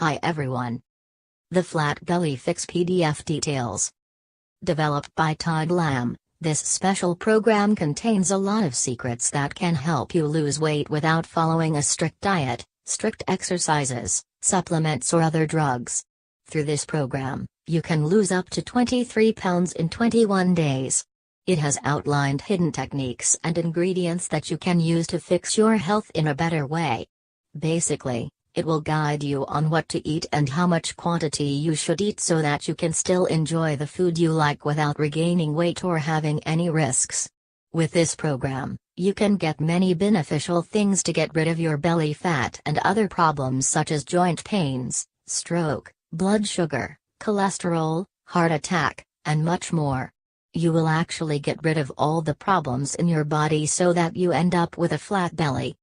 Hi everyone. The Flat Belly Fix PDF details. Developed by Todd Lamb, this special program contains a lot of secrets that can help you lose weight without following a strict diet, strict exercises, supplements or other drugs. Through this program, you can lose up to 23 pounds in 21 days. It has outlined hidden techniques and ingredients that you can use to fix your health in a better way. Basically, it will guide you on what to eat and how much quantity you should eat so that you can still enjoy the food you like without regaining weight or having any risks. With this program, you can get many beneficial things to get rid of your belly fat and other problems such as joint pains, stroke, blood sugar, cholesterol, heart attack, and much more. You will actually get rid of all the problems in your body so that you end up with a flat belly.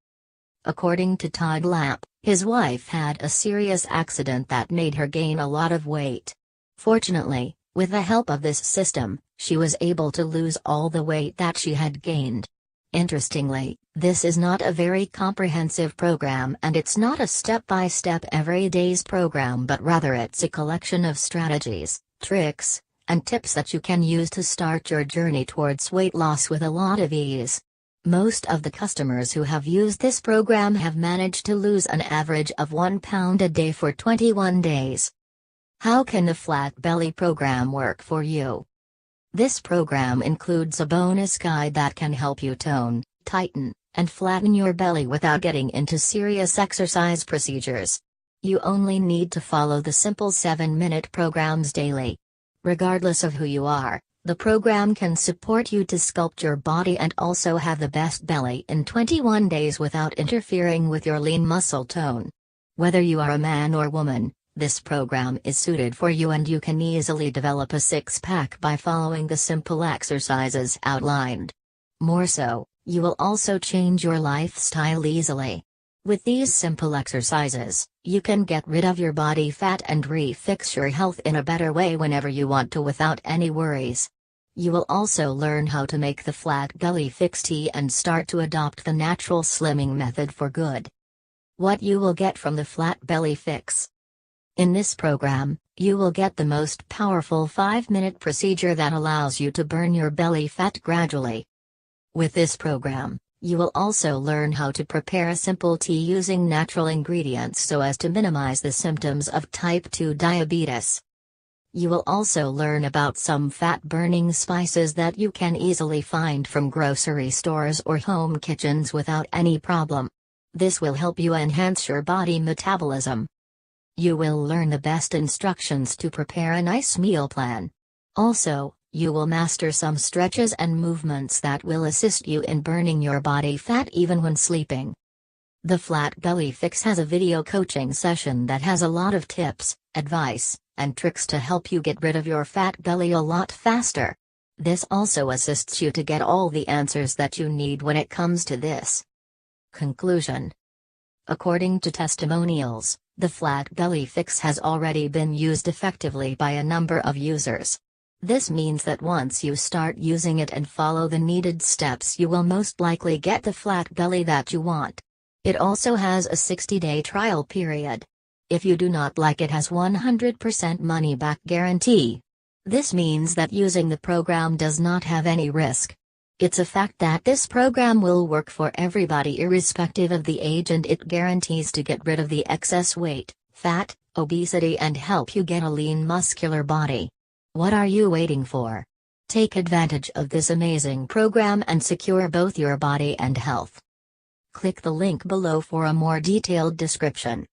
According to Todd Lamb, his wife had a serious accident that made her gain a lot of weight. Fortunately, with the help of this system, she was able to lose all the weight that she had gained. Interestingly, this is not a very comprehensive program and it's not a step-by-step everyday's program, but rather it's a collection of strategies, tricks, and tips that you can use to start your journey towards weight loss with a lot of ease. Most of the customers who have used this program have managed to lose an average of 1 pound a day for 21 days. How can the Flat Belly program work for you? This program includes a bonus guide that can help you tone, tighten, and flatten your belly without getting into serious exercise procedures. You only need to follow the simple 7-minute programs daily. Regardless of who you are, the program can support you to sculpt your body and also have the best belly in 21 days without interfering with your lean muscle tone. Whether you are a man or woman, this program is suited for you and you can easily develop a six-pack by following the simple exercises outlined. More so, you will also change your lifestyle easily. With these simple exercises, you can get rid of your body fat and refix your health in a better way whenever you want to without any worries. You will also learn how to make the Flat Belly Fix tea and start to adopt the natural slimming method for good. What you will get from the Flat Belly Fix. In this program, you will get the most powerful 5-minute procedure that allows you to burn your belly fat gradually. With this program, you will also learn how to prepare a simple tea using natural ingredients so as to minimize the symptoms of type 2 diabetes. You will also learn about some fat-burning spices that you can easily find from grocery stores or home kitchens without any problem. This will help you enhance your body metabolism. You will learn the best instructions to prepare a nice meal plan. Also, you will master some stretches and movements that will assist you in burning your body fat even when sleeping. The Flat Belly Fix has a video coaching session that has a lot of tips, advice, and tricks to help you get rid of your fat belly a lot faster. This also assists you to get all the answers that you need when it comes to this. Conclusion. According to testimonials, the Flat Belly Fix has already been used effectively by a number of users. This means that once you start using it and follow the needed steps, you will most likely get the flat belly that you want. It also has a 60-day trial period. If you do not like it, has 100% money-back guarantee. This means that using the program does not have any risk. It's a fact that this program will work for everybody irrespective of the age, and it guarantees to get rid of the excess weight, fat, obesity and help you get a lean muscular body. What are you waiting for? Take advantage of this amazing program and secure both your body and health. Click the link below for a more detailed description.